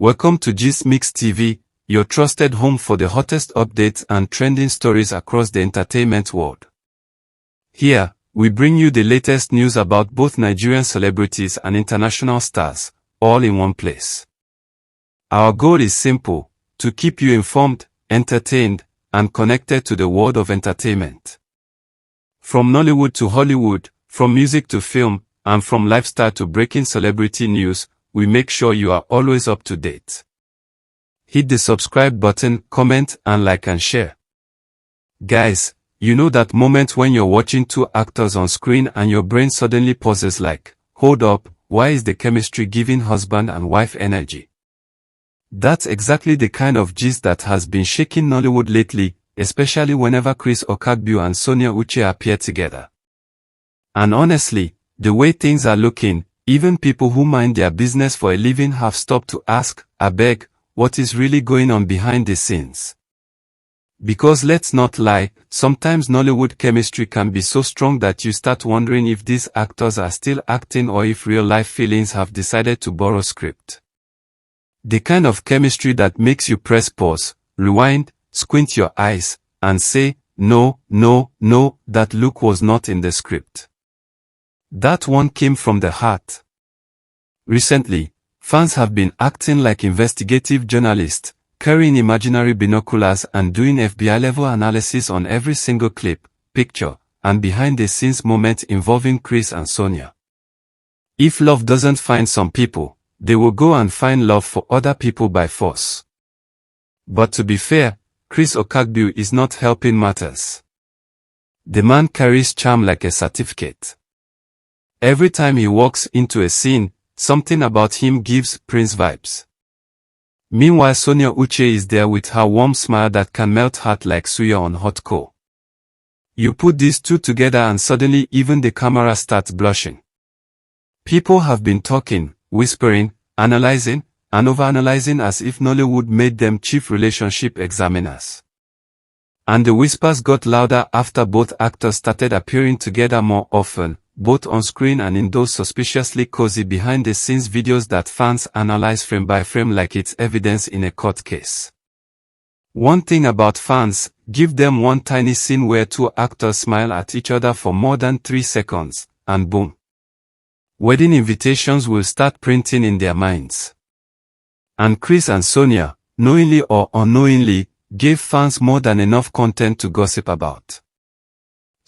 Welcome to Gist Mix TV, your trusted home for the hottest updates and trending stories across the entertainment world. Here, we bring you the latest news about both Nigerian celebrities and international stars, all in one place. Our goal is simple, to keep you informed, entertained, and connected to the world of entertainment. From Nollywood to Hollywood, from music to film, and from lifestyle to breaking celebrity news, we make sure you are always up to date. Hit the subscribe button, comment, and like and share. Guys, you know that moment when you're watching two actors on screen and your brain suddenly pauses like, hold up, why is the chemistry giving husband and wife energy? That's exactly the kind of gist that has been shaking Nollywood lately, especially whenever Chris Okagbu and Sonia Uche appear together. And honestly, the way things are looking, even people who mind their business for a living have stopped to ask, abeg, what is really going on behind the scenes? Because let's not lie, sometimes Nollywood chemistry can be so strong that you start wondering if these actors are still acting or if real-life feelings have decided to borrow script. The kind of chemistry that makes you press pause, rewind, squint your eyes, and say, no, that look was not in the script. That one came from the heart. Recently, fans have been acting like investigative journalists, carrying imaginary binoculars and doing FBI-level analysis on every single clip, picture, and behind-the-scenes moment involving Chris and Sonia. If love doesn't find some people, they will go and find love for other people by force. But to be fair, Chris Okagbu is not helping matters. The man carries charm like a certificate. Every time he walks into a scene, something about him gives Prince vibes. Meanwhile, Sonia Uche is there with her warm smile that can melt heart like suya on hot coal. You put these two together and suddenly even the camera starts blushing. People have been talking, whispering, analyzing, and overanalyzing as if Nollywood made them chief relationship examiners. And the whispers got louder after both actors started appearing together more often, both on screen and in those suspiciously cozy behind-the-scenes videos that fans analyze frame by frame like it's evidence in a court case. One thing about fans, give them one tiny scene where two actors smile at each other for more than 3 seconds, and boom. Wedding invitations will start printing in their minds. And Chris and Sonia, knowingly or unknowingly, gave fans more than enough content to gossip about.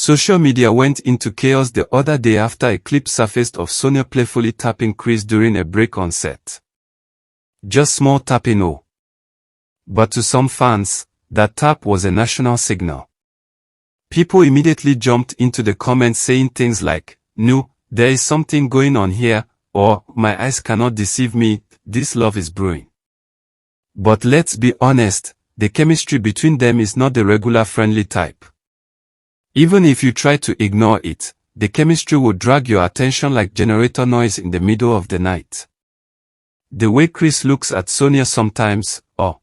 Social media went into chaos the other day after a clip surfaced of Sonia playfully tapping Chris during a break on set. Just small tapping, oh. But to some fans, that tap was a national signal. People immediately jumped into the comments saying things like, no, there is something going on here, or, my eyes cannot deceive me, this love is brewing. But let's be honest, the chemistry between them is not the regular friendly type. Even if you try to ignore it, the chemistry will drag your attention like generator noise in the middle of the night. The way Chris looks at Sonia sometimes, oh.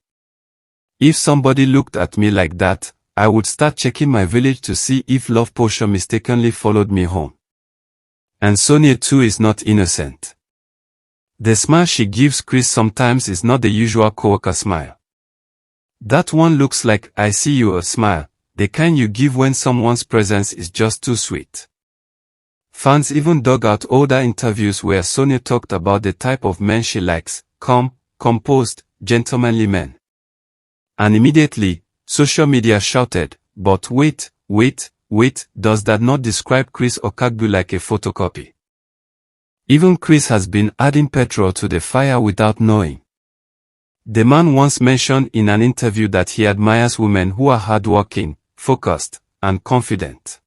If somebody looked at me like that, I would start checking my village to see if love potion mistakenly followed me home. And Sonia too is not innocent. The smile she gives Chris sometimes is not the usual coworker smile. That one looks like I see you a smile, the kind you give when someone's presence is just too sweet. Fans even dug out older interviews where Sonia talked about the type of men she likes, calm, composed, gentlemanly men. And immediately, social media shouted, but wait, does that not describe Chris Okagbu like a photocopy? Even Chris has been adding petrol to the fire without knowing. The man once mentioned in an interview that he admires women who are hardworking, focused, and confident.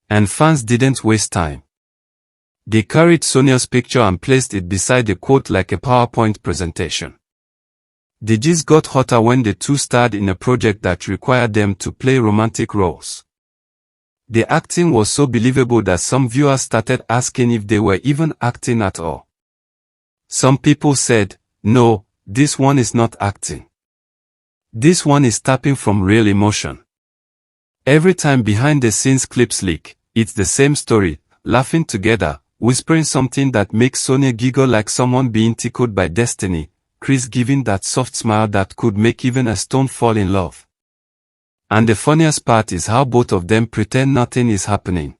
And fans didn't waste time. They carried Sonia's picture and placed it beside the quote like a PowerPoint presentation. The gist got hotter when the two starred in a project that required them to play romantic roles. The acting was so believable that some viewers started asking if they were even acting at all. Some people said, no, this one is not acting. This one is tapping from real emotion. Every time behind-the-scenes clips leak, it's the same story, laughing together, whispering something that makes Sonia giggle like someone being tickled by destiny, Chris giving that soft smile that could make even a stone fall in love. And the funniest part is how both of them pretend nothing is happening.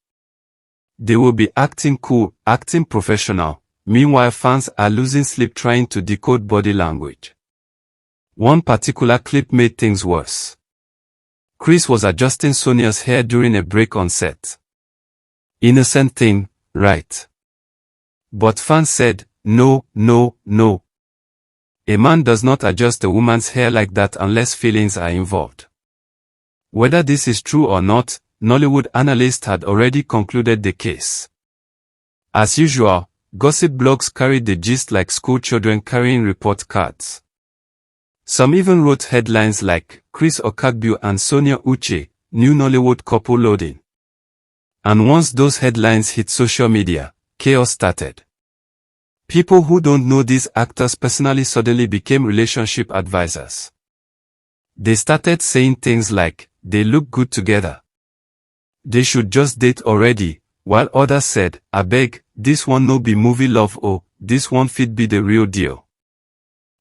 They will be acting cool, acting professional, meanwhile fans are losing sleep trying to decode body language. One particular clip made things worse. Chris was adjusting Sonia's hair during a break on set. Innocent thing, right? But fans said, no, no, no. A man does not adjust a woman's hair like that unless feelings are involved. Whether this is true or not, Nollywood analysts had already concluded the case. As usual, gossip blogs carried the gist like school children carrying report cards. Some even wrote headlines like, Chris Okagbue and Sonia Uche, new Nollywood couple loading. And once those headlines hit social media, chaos started. People who don't know these actors personally suddenly became relationship advisors. They started saying things like, they look good together. They should just date already, while others said, abeg, this one no be movie love oh, this one fit be the real deal.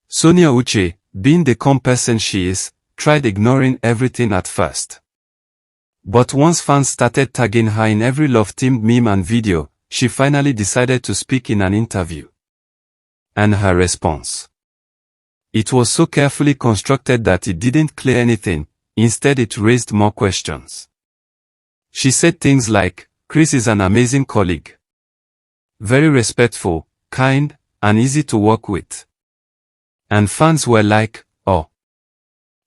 Sonia Uche, being the calm person she is, tried ignoring everything at first. But once fans started tagging her in every love-themed meme and video, she finally decided to speak in an interview. And her response. It was so carefully constructed that it didn't clear anything, instead it raised more questions. She said things like, Chris is an amazing colleague. Very respectful, kind, and easy to work with. And fans were like, oh.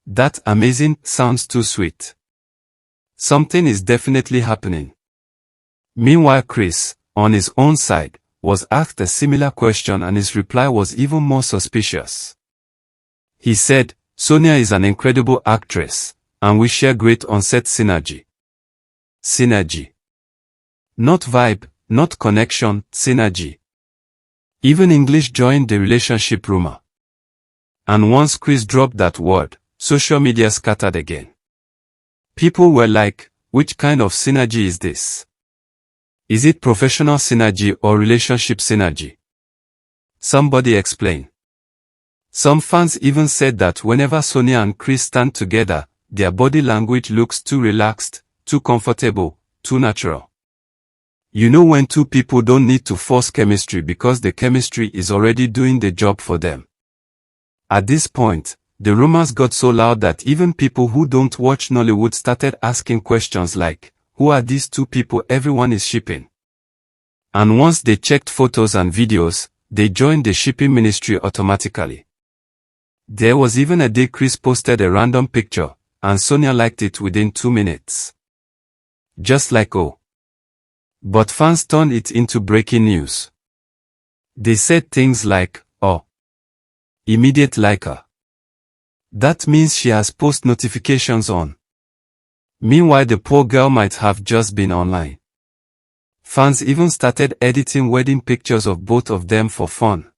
That amazing sounds too sweet. Something is definitely happening. Meanwhile Chris, on his own side, was asked a similar question and his reply was even more suspicious. He said, Sonia is an incredible actress, and we share great on-set synergy. Synergy. Not vibe, not connection, synergy. Even English joined the relationship rumor. And once Chris dropped that word, social media scattered again. People were like, which kind of synergy is this? Is it professional synergy or relationship synergy? Somebody explain. Some fans even said that whenever Sonia and Chris stand together, their body language looks too relaxed, too comfortable, too natural. You know when two people don't need to force chemistry because the chemistry is already doing the job for them. At this point, the rumors got so loud that even people who don't watch Nollywood started asking questions like, who are these two people everyone is shipping? And once they checked photos and videos, they joined the shipping ministry automatically. There was even a day Chris posted a random picture, and Sonia liked it within 2 minutes. Just like oh. But fans turned it into breaking news. They said things like, oh. Immediate liker. That means she has post notifications on. Meanwhile the poor girl might have just been online. Fans even started editing wedding pictures of both of them for fun.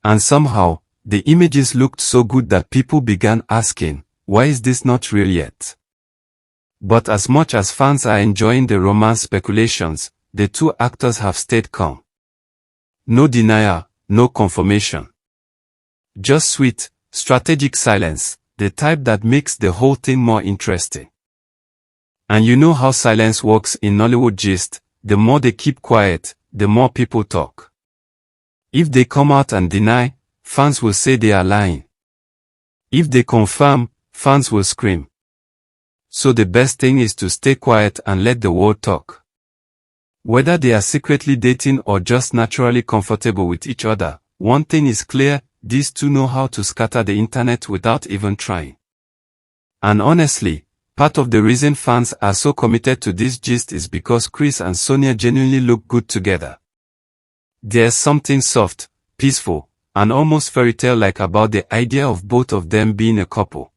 And somehow, the images looked so good that people began asking, why is this not real yet? But as much as fans are enjoying the romance speculations, the two actors have stayed calm. No denial, no confirmation. Just sweet, strategic silence, the type that makes the whole thing more interesting. And you know how silence works in Nollywood gist, the more they keep quiet, the more people talk. If they come out and deny, fans will say they are lying. If they confirm, fans will scream. So the best thing is to stay quiet and let the world talk. Whether they are secretly dating or just naturally comfortable with each other, one thing is clear, these two know how to scatter the internet without even trying. And honestly, part of the reason fans are so committed to this gist is because Chris and Sonia genuinely look good together. There's something soft, peaceful, and almost fairy tale-like about the idea of both of them being a couple.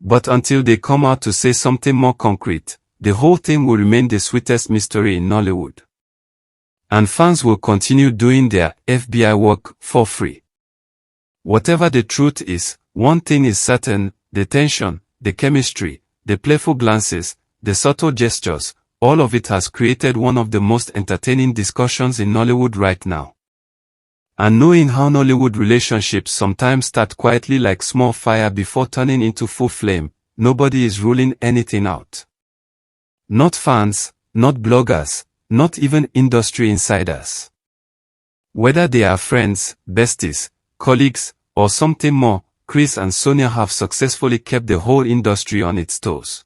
But until they come out to say something more concrete, the whole thing will remain the sweetest mystery in Nollywood. And fans will continue doing their FBI work for free. Whatever the truth is, one thing is certain, the tension, the chemistry, the playful glances, the subtle gestures, all of it has created one of the most entertaining discussions in Nollywood right now. And knowing how Nollywood relationships sometimes start quietly like small fire before turning into full flame, nobody is ruling anything out. Not fans, not bloggers, not even industry insiders. Whether they are friends, besties, colleagues, or something more, Chris and Sonia have successfully kept the whole industry on its toes.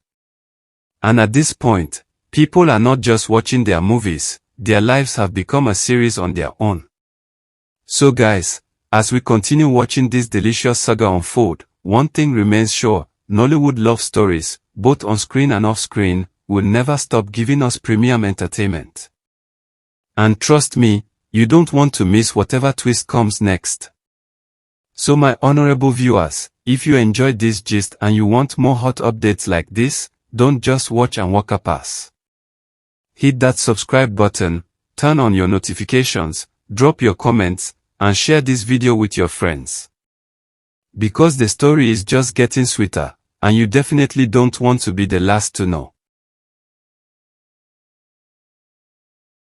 And at this point, people are not just watching their movies, their lives have become a series on their own. So guys, as we continue watching this delicious saga unfold, one thing remains sure: Nollywood love stories, both on screen and off screen, will never stop giving us premium entertainment. And trust me, you don't want to miss whatever twist comes next. So my honorable viewers, if you enjoyed this gist and you want more hot updates like this, don't just watch and walk past. Hit that subscribe button, turn on your notifications, drop your comments, and share this video with your friends. Because the story is just getting sweeter, and you definitely don't want to be the last to know.